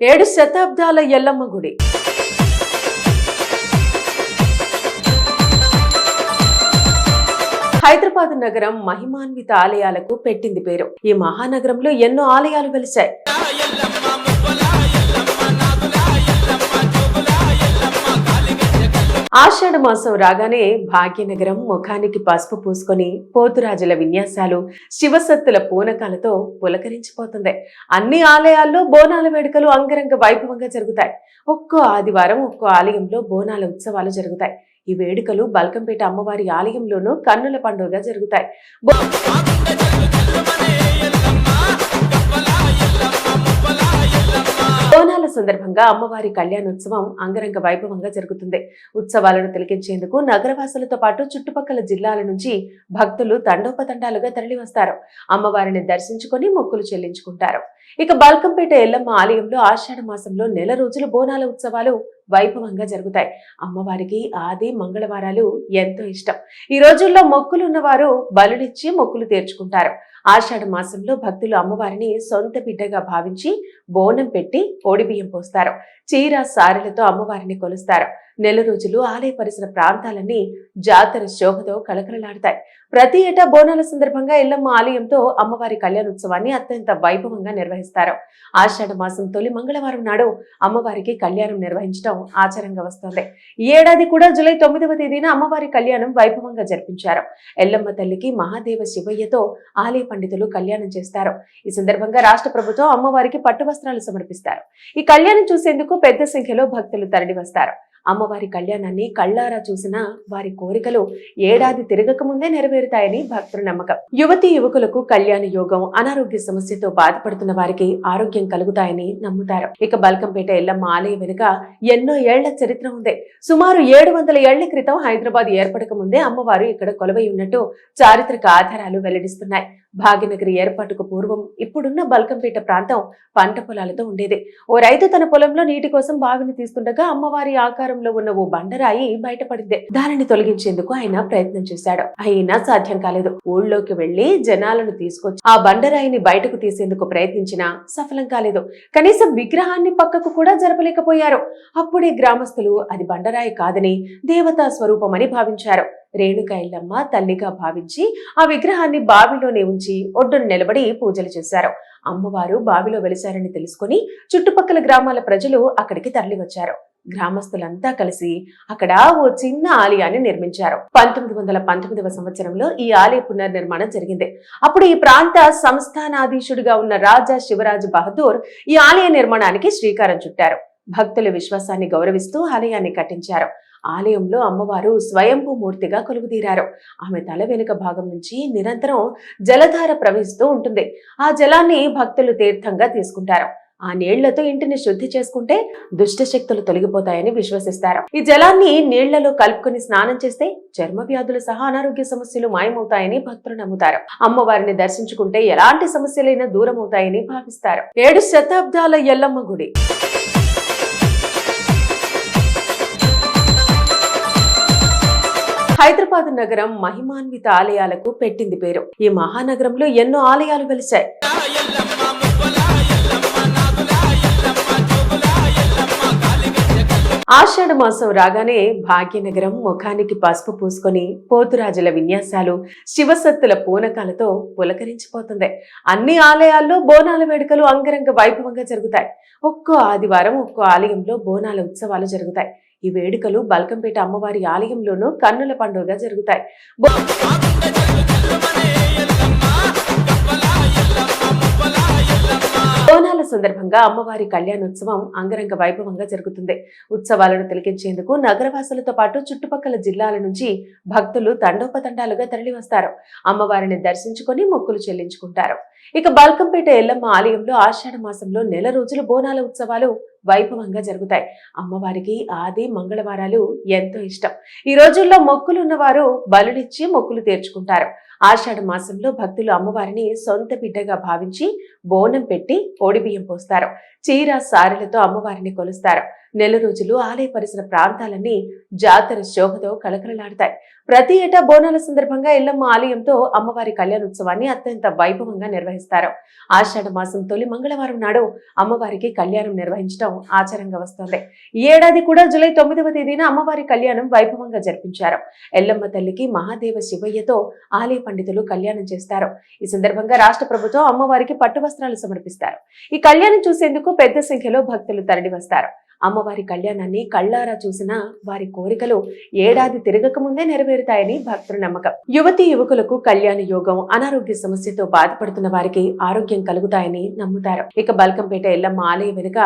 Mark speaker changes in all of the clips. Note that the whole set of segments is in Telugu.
Speaker 1: 7 శతాబ్దాల ఎల్లమ్మ గుడి. హైదరాబాద్ నగరం మహిమాన్విత ఆలయాలకు పెట్టింది పేరు. ఈ మహానగరంలో ఎన్నో ఆలయాలు వెలిశాయి. ఆషాఢ మాసం రాగానే భాగ్యనగరం ముఖానికి పసుపు పూసుకొని పోతురాజుల విన్యాసాలు, శివసత్తుల పూనకాలతో పులకరించిపోతుంది. అన్ని ఆలయాల్లో బోనాల వేడుకలు అంగరంగ వైభవంగా జరుగుతాయి. ఒక్కో ఆదివారం ఒక్కో ఆలయంలో బోనాల ఉత్సవాలు జరుగుతాయి. ఈ వేడుకలు బల్కంపేట అమ్మవారి ఆలయంలోనూ కన్నుల పండుగగా జరుగుతాయి. బోనాల సందర్భంగా అమ్మవారి కళ్యాణోత్సవం అంగరంగ వైభవంగా జరుగుతుంది. ఉత్సవాలను తిలకించేందుకు నగరవాసులతో పాటు చుట్టుపక్కల జిల్లాల నుంచి భక్తులు తండోపతండాలుగా తరలివస్తారు. అమ్మవారిని దర్శించుకొని మొక్కులు చెల్లించుకుంటారు. ఇక బల్కంపేట ఎల్లమ్మ ఆలయంలో ఆషాఢ మాసంలో నెల రోజులు బోనాల ఉత్సవాలు వైభవంగా జరుగుతాయి. అమ్మవారికి ఆది మంగళవారాలు ఎంతో ఇష్టం. ఈ రోజుల్లో మొక్కులు ఉన్నవారు బలులిచ్చి మొక్కులు తీర్చుకుంటారు. ఆషాఢ మాసంలో భక్తులు అమ్మవారిని సొంత బిడ్డగా భావించి బోనం పెట్టి ఓడిబియ్యం పోస్తారు. చీర సారెలతో అమ్మవారిని కొలుస్తారు. నెల రోజులు ఆలయ పరిసర ప్రాంతాలన్నీ జాతర శోభతో కలకలలాడతాయి. ప్రతి ఏటా బోనాల సందర్భంగా ఎల్లమ్మ ఆలయంతో అమ్మవారి కళ్యాణోత్సవాన్ని అత్యంత వైభవంగా నిర్వహిస్తారు. ఆషాఢ మాసం తొలి మంగళవారం నాడు అమ్మవారికి కళ్యాణం నిర్వహించడం ఆచారంగా వస్తోంది. ఈ ఏడాది కూడా జూలై 9వ తేదీన అమ్మవారి కళ్యాణం వైభవంగా జరిపించారు. ఎల్లమ్మ తల్లికి మహాదేవ శివయ్యతో ఆలయ పండితులు కళ్యాణం చేస్తారు. ఈ సందర్భంగా రాష్ట్ర ప్రభుత్వం అమ్మవారికి పట్టు వస్త్రాలు సమర్పిస్తారు. ఈ కళ్యాణం చూసేందుకు పెద్ద సంఖ్యలో భక్తులు తరలి వస్తారు. అమ్మవారి కళ్యాణాన్ని కళ్లారా చూసిన వారి కోరికలు ఏడాది తిరగక ముందే నెరవేరుతాయని భక్తుల నమ్మకం. యువతీ యువకులకు కళ్యాణ యోగం, అనారోగ్య సమస్యతో బాధపడుతున్న వారికి ఆరోగ్యం కలుగుతాయని నమ్ముతారు. ఇక బల్కంపేట ఎల్లమ్మ ఆలయం వెనుక ఎన్నో ఏళ్ల చరిత్ర ఉంది. సుమారు 700 ఏళ్ల క్రితం హైదరాబాద్ ఏర్పడక ముందే అమ్మవారు ఇక్కడ కొలువై ఉన్నట్టు చారిత్రక ఆధారాలు వెల్లడిస్తున్నాయి. భాగ్యనగరి ఏర్పాటుకు పూర్వం ఇప్పుడున్న బల్కంపేట ప్రాంతం పంట పొలాలతో ఉండేది. ఓ రైతు తన పొలంలో నీటి కోసం బావిని తీస్తుండగా అమ్మవారి ఆకారంలో ఉన్న ఓ బండరాయి బయటపడింది. దానిని తొలగించేందుకు ఆయన ప్రయత్నం చేశాడు. అయినా సాధ్యం కాలేదు. ఊళ్ళోకి వెళ్లి జనాలను తీసుకొచ్చి ఆ బండరాయిని బయటకు తీసేందుకు ప్రయత్నించినా సఫలం కాలేదు. కనీసం విగ్రహాన్ని పక్కకు కూడా జరపలేకపోయారు. అప్పుడే గ్రామస్తులు అది బండరాయి కాదని దేవతా స్వరూపమని భావించారు. రేణుక ఎల్లమ్మ తల్లిగా భావించి ఆ విగ్రహాన్ని బావిలోనే ఉంచి ఒడ్డున నిలబడి పూజలు చేశారు. అమ్మవారు బావిలో వెలిశారని తెలుసుకుని చుట్టుపక్కల గ్రామాల ప్రజలు అక్కడికి తరలివచ్చారు. గ్రామస్తులంతా కలిసి అక్కడ ఓ చిన్న ఆలయాన్ని నిర్మించారు. 1919వ సంవత్సరంలో ఈ ఆలయ పునర్నిర్మాణం జరిగింది. అప్పుడు ఈ ప్రాంత సంస్థానాధీశుడిగా ఉన్న రాజా శివరాజ్ బహదూర్ ఈ ఆలయ నిర్మాణానికి శ్రీకారం చుట్టారు. భక్తుల విశ్వాసాన్ని గౌరవిస్తూ ఆలయాన్ని కట్టించారు. ఆలయంలో అమ్మవారు స్వయంభూ మూర్తిగా కొలువుదీరారు. ఆమె తల వెనుక భాగం నుంచి నిరంతరం జలధార ప్రవహిస్తూ ఉంటుంది. ఆ జలాన్ని భక్తులు తీర్థంగా తీసుకుంటారు. ఆ నీళ్లతో ఇంటిని శుద్ధి చేసుకుంటే దుష్ట శక్తులు తొలగిపోతాయని విశ్వసిస్తారు. ఈ జలాన్ని నీళ్లలో కలుపుకొని స్నానం చేస్తే చర్మ వ్యాధులు సహా అనారోగ్య సమస్యలు మాయమవుతాయని భక్తులు నమ్ముతారు. అమ్మవారిని దర్శించుకుంటే ఎలాంటి సమస్యలైనా దూరం అవుతాయని భావిస్తారు. 7 శతాబ్దాల ఎల్లమ్మ గుడి. హైదరాబాద్ నగరం మహిమాన్విత ఆలయాలకు పెట్టింది పేరు. ఈ మహానగరంలో ఎన్నో ఆలయాలు వెలిశాయి. ఆషాఢ మాసం రాగానే భాగ్యనగరం ముఖానికి పసుపు పూసుకొని పోతురాజుల విన్యాసాలు, శివసత్తుల పూనకాలతో పులకరించిపోతుంది. అన్ని ఆలయాల్లో బోనాల వేడుకలు అంగరంగ వైభవంగా జరుగుతాయి. ఒక్కో ఆదివారం ఒక్కో ఆలయంలో బోనాల ఉత్సవాలు జరుగుతాయి. ఈ వేడుకలు బల్కంపేట అమ్మవారి ఆలయంలోనూ కన్నుల పండుగగా జరుగుతాయి. బోనాల సందర్భంగా అమ్మవారి కళ్యాణోత్సవం అంగరంగ వైభవంగా జరుగుతుంది. ఉత్సవాలను తిలకించేందుకు నగరవాసులతో పాటు చుట్టుపక్కల జిల్లాల నుంచి భక్తులు తండోపతండాలుగా తరలివస్తారు. అమ్మవారిని దర్శించుకొని మొక్కులు చెల్లించుకుంటారు. ఇక బల్కంపేట ఎల్లమ్మ ఆలయంలో ఆషాఢ మాసంలో నెల రోజులు బోనాల ఉత్సవాలు వైభవంగా జరుగుతాయి. అమ్మవారికి ఆది మంగళవారాలు ఎంతో ఇష్టం. ఈ రోజుల్లో మొక్కులు ఉన్నవారు బలులిచ్చి మొక్కులు తీర్చుకుంటారు. ఆషాఢ మాసంలో భక్తులు అమ్మవారిని సొంత బిడ్డగా భావించి బోనం పెట్టి ఓడిబియ్యం పోస్తారు. చీర సారెలతో అమ్మవారిని కొలుస్తారు. నెల రోజులు ఆలయ పరిసర ప్రాంతాలన్నీ జాతర శోభతో కలకలలాడతాయి. ప్రతి ఏటా బోనాల సందర్భంగా ఎల్లమ్మ ఆలయంతో అమ్మవారి కళ్యాణోత్సవాన్ని అత్యంత వైభవంగా నిర్వహిస్తారు. ఆషాఢ మాసం తొలి మంగళవారం నాడు అమ్మవారికి కళ్యాణం నిర్వహించడం ఆచారంగా వస్తోంది. ఈ ఏడాది కూడా జూలై 9వ తేదీన అమ్మవారి కళ్యాణం వైభవంగా జరిపించారు. ఎల్లమ్మ తల్లికి మహాదేవ శివయ్యతో ఆలయ పండితులు కళ్యాణం చేస్తారు. ఈ సందర్భంగా రాష్ట్ర ప్రభుత్వం అమ్మవారికి పట్టు వస్త్రాలు సమర్పిస్తారు. ఈ కళ్యాణం చూసేందుకు పెద్ద సంఖ్యలో భక్తులు తరలి వస్తారు. అమ్మవారి కళ్యాణాన్ని కళ్లారా చూసిన వారి కోరికలు ఏడాది తిరగక ముందే నెరవేరుతాయని భక్తుల నమ్మకం. యువతీ యువకులకు కళ్యాణ యోగం, అనారోగ్య సమస్యతో బాధపడుతున్న వారికి ఆరోగ్యం కలుగుతాయని నమ్ముతారు. ఇక బల్కంపేట ఎల్లమ్మ ఆలయం వెనుక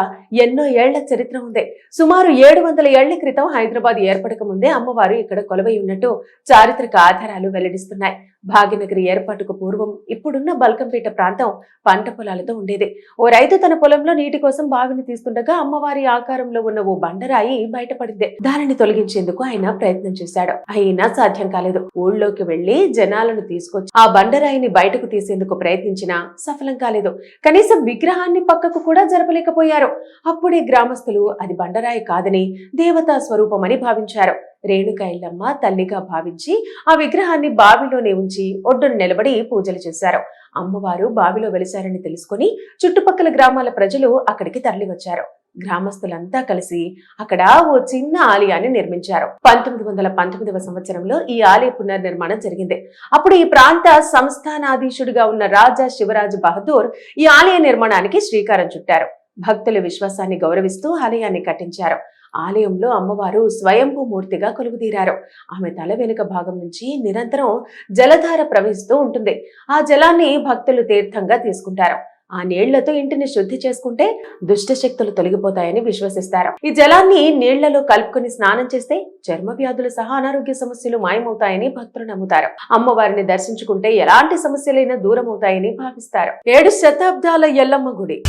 Speaker 1: ఎన్నో ఏళ్ల చరిత్ర ఉంది. సుమారు 700 ఏళ్ల క్రితం హైదరాబాద్ ఏర్పడక ముందే అమ్మవారు ఇక్కడ కొలువై ఉన్నట్టు చారిత్రక ఆధారాలు వెల్లడిస్తున్నాయి. భాగ్యనగరి ఏర్పాటుకు పూర్వం ఇప్పుడున్న బల్కంపేట ప్రాంతం పంట పొలాలతో ఉండేది. ఓ రైతు తన పొలంలో నీటి కోసం బావిని తీస్తుండగా అమ్మవారి ఆకారంలో ఉన్న ఓ బండరాయి బయటపడింది. దానిని తొలగించేందుకు ఆయన ప్రయత్నం చేశాడు. అయినా సాధ్యం కాలేదు. ఊళ్ళోకి వెళ్లి జనాలను తీసుకొచ్చి ఆ బండరాయిని బయటకు తీసేందుకు ప్రయత్నించినా సఫలం కాలేదు. కనీసం విగ్రహాన్ని పక్కకు కూడా జరపలేకపోయారు. అప్పుడే గ్రామస్తులు అది బండరాయి కాదని దేవతా స్వరూపమని భావించారు. రేణుక ఎల్లమ్మ తల్లిగా భావించి ఆ విగ్రహాన్ని బావిలోనే ఉంచి ఒడ్డును నిలబడి పూజలు చేశారు. అమ్మవారు బావిలో వెలిశారని తెలుసుకుని చుట్టుపక్కల గ్రామాల ప్రజలు అక్కడికి తరలివచ్చారు. గ్రామస్తులంతా కలిసి అక్కడ ఓ చిన్న ఆలయాన్ని నిర్మించారు. 1919వ సంవత్సరంలో ఈ ఆలయ పునర్నిర్మాణం జరిగింది. అప్పుడు ఈ ప్రాంత సంస్థానాధీశుడిగా ఉన్న రాజా శివరాజు బహదూర్ ఈ ఆలయ నిర్మాణానికి శ్రీకారం చుట్టారు. భక్తుల విశ్వాసాన్ని గౌరవిస్తూ ఆలయాన్ని కట్టించారు. ఆలయంలో అమ్మవారు స్వయంభూ మూర్తిగా కొలువుదీరారు. ఆమె తల వెనుక భాగం నుంచి నిరంతరం జలధార ప్రవహిస్తూ ఉంటుంది. ఆ జలాన్ని భక్తులు తీర్థంగా తీసుకుంటారు. ఆ నీళ్లతో ఇంటిని శుద్ధి చేసుకుంటే దుష్ట శక్తులు తొలగిపోతాయని విశ్వసిస్తారు. ఈ జలాన్ని నీళ్లలో కలుపుకొని స్నానం చేస్తే చర్మ వ్యాధులు సహా అనారోగ్య సమస్యలు మాయమవుతాయని భక్తులు నమ్ముతారు. అమ్మవారిని దర్శించుకుంటే ఎలాంటి సమస్యలైనా దూరం అవుతాయని భావిస్తారు. 7 శతాబ్దాల ఎల్లమ్మ గుడి.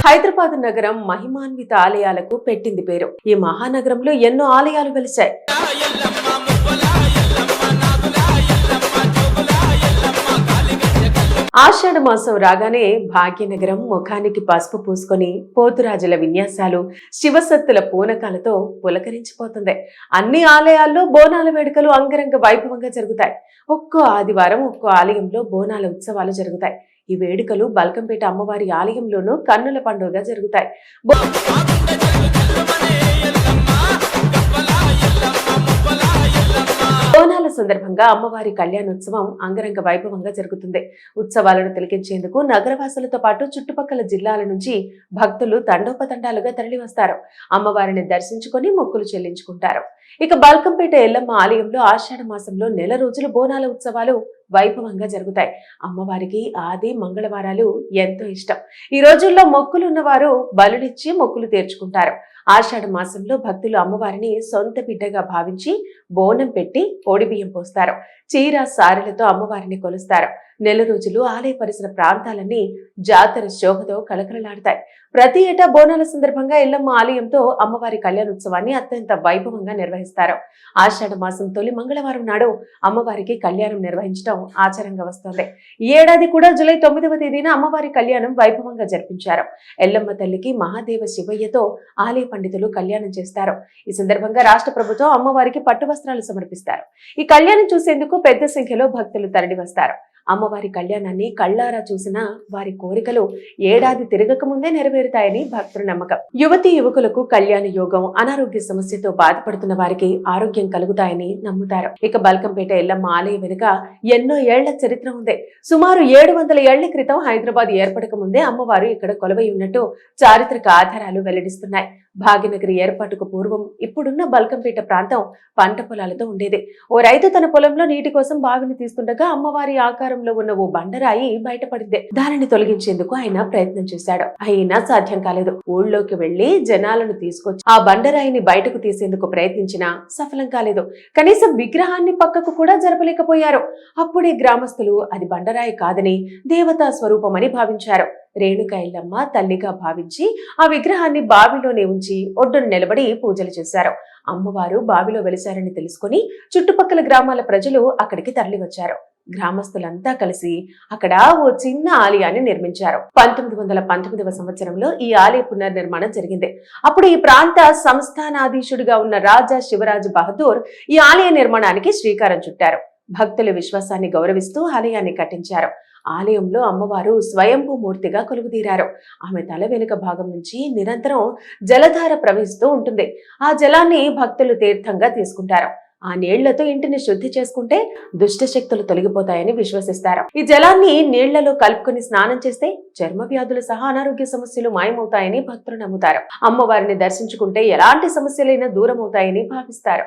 Speaker 1: హైదరాబాద్ నగరం మహిమాన్విత ఆలయాలకు పెట్టింది పేరు. ఈ మహానగరంలో ఎన్నో ఆలయాలు వెలిశాయి. ఆషాఢ మాసం రాగానే భాగ్యనగరం ముఖానికి పసుపు పూసుకొని పోతురాజుల విన్యాసాలు, శివసత్తుల పూనకాలతో పులకరించిపోతుంది. అన్ని ఆలయాల్లో బోనాల వేడుకలు అంగరంగ వైభవంగా జరుగుతాయి. ఒక్కో ఆదివారం ఒక్కో ఆలయంలో బోనాల ఉత్సవాలు జరుగుతాయి. ఈ వేడుకలు బల్కంపేట అమ్మవారి ఆలయంలోనూ కన్నుల పండుగగా జరుగుతాయి. బోనాల సందర్భంగా అమ్మవారి కళ్యాణోత్సవం అంగరంగ వైభవంగా జరుగుతుంది. ఉత్సవాలను తిలకించేందుకు నగరవాసులతో పాటు చుట్టుపక్కల జిల్లాల నుంచి భక్తులు తండోపతండాలుగా తరలివస్తారు. అమ్మవారిని దర్శించుకొని మొక్కులు చెల్లించుకుంటారు. ఇక బల్కంపేట ఎల్లమ్మ ఆలయంలో ఆషాఢ మాసంలో నెల రోజులు బోనాల ఉత్సవాలు వైభవంగా జరుగుతాయి. అమ్మవారికి ఆది మంగళవారాలు ఎంతో ఇష్టం. ఈ రోజుల్లో మొక్కులు ఉన్నవారు బలులిచ్చి మొక్కులు తీర్చుకుంటారు. ఆషాఢ మాసంలో భక్తులు అమ్మవారిని సొంత బిడ్డగా భావించి బోనం పెట్టి బియ్యం పోస్తారు. చీర సారెలతో అమ్మవారిని కొలుస్తారు. నెల రోజులు ఆలయ పరిసర ప్రాంతాలన్నీ జాతర శోభతో కళకళలాడతాయి. ప్రతి ఏటా బోనాల సందర్భంగా ఎల్లమ్మ ఆలయంతో అమ్మవారి కళ్యాణోత్సవాన్ని అత్యంత వైభవంగా నిర్వహిస్తారు. ఆషాఢ మాసం తొలి మంగళవారం నాడు అమ్మవారికి కళ్యాణం నిర్వహించడం ఆచారంగా వస్తోంది. ఈ ఏడాది కూడా జూలై 9వ తేదీన అమ్మవారి కళ్యాణం వైభవంగా జరిపించారు. ఎల్లమ్మ తల్లికి మహాదేవ శివయ్యతో ఆలయ పండితులు కళ్యాణం చేస్తారు. ఈ సందర్భంగా రాష్ట్ర ప్రభుత్వం అమ్మవారికి పట్టు వస్త్రాలు సమర్పిస్తారు. ఈ కళ్యాణం చూసేందుకు పెద్ద సంఖ్యలో భక్తులు తరలి వస్తారు. అమ్మవారి కళ్యాణాన్ని కళ్లారా చూసిన వారి కోరికలు ఏడాది తిరగక ముందే నెరవేరుతాయని భక్తుల నమ్మకం. యువతీ యువకులకు కళ్యాణ యోగం, అనారోగ్య సమస్యతో బాధపడుతున్న వారికి ఆరోగ్యం కలుగుతాయని నమ్ముతారు. ఇక బల్కంపేట ఎల్లమ్మ ఆలయం వెనుక ఎన్నో ఏళ్ల చరిత్ర ఉంది. సుమారు 700 ఏళ్ల క్రితం హైదరాబాద్ ఏర్పడక ముందే అమ్మవారు ఇక్కడ కొలువై ఉన్నట్టు చారిత్రక ఆధారాలు వెల్లడిస్తున్నాయి. భాగ్యనగరి ఏర్పాటుకు పూర్వం ఇప్పుడున్న బల్కంపేట ప్రాంతం పంట పొలాలతో ఉండేది. ఓ రైతు తన పొలంలో నీటి కోసం బావిని తీస్తుండగా అమ్మవారి ఆకారంలో ఉన్న ఓ బండరాయి బయటపడింది. దానిని తొలగించేందుకు ఆయన ప్రయత్నం చేశాడు. అయినా సాధ్యం కాలేదు. ఊళ్ళోకి వెళ్లి జనాలను తీసుకొచ్చి ఆ బండరాయిని బయటకు తీసేందుకు ప్రయత్నించినా సఫలం కాలేదు. కనీసం విగ్రహాన్ని పక్కకు కూడా జరపలేకపోయారు. అప్పుడే గ్రామస్తులు అది బండరాయి కాదని దేవతా స్వరూపమని భావించారు. రేణుక ఎల్లమ్మ తల్లిగా భావించి ఆ విగ్రహాన్ని బావిలోనే ఉంచి ఒడ్డును నిలబడి పూజలు చేశారు. అమ్మవారు బావిలో వెలిశారని తెలుసుకుని చుట్టుపక్కల గ్రామాల ప్రజలు అక్కడికి తరలివచ్చారు. గ్రామస్తులంతా కలిసి అక్కడ ఓ చిన్న ఆలయాన్ని నిర్మించారు. 1919వ సంవత్సరంలో ఈ ఆలయ పునర్నిర్మాణం జరిగింది. అప్పుడు ఈ ప్రాంత సంస్థానాధీశుడిగా ఉన్న రాజా శివరాజ్ బహదూర్ ఈ ఆలయ నిర్మాణానికి శ్రీకారం చుట్టారు. భక్తుల విశ్వాసాన్ని గౌరవిస్తూ ఆలయాన్ని కట్టించారు. ఆలయంలో అమ్మవారు స్వయంభూ మూర్తిగా కొలువుదీరారు. ఆమె తల వెనుక భాగం నుంచి నిరంతరం జలధార ప్రవహిస్తూ ఉంటుంది. ఆ జలాన్ని భక్తులు తీర్థంగా తీసుకుంటారు. ఆ నీళ్లతో ఇంటిని శుద్ధి చేసుకుంటే దుష్ట శక్తులు తొలగిపోతాయని విశ్వసిస్తారు. ఈ జలాన్ని నీళ్లలో కలుపుకొని స్నానం చేస్తే చర్మ వ్యాధులు సహా అనారోగ్య సమస్యలు మాయమవుతాయని భక్తులు నమ్ముతారు. అమ్మవారిని దర్శించుకుంటే ఎలాంటి సమస్యలైనా దూరం అవుతాయని భావిస్తారు.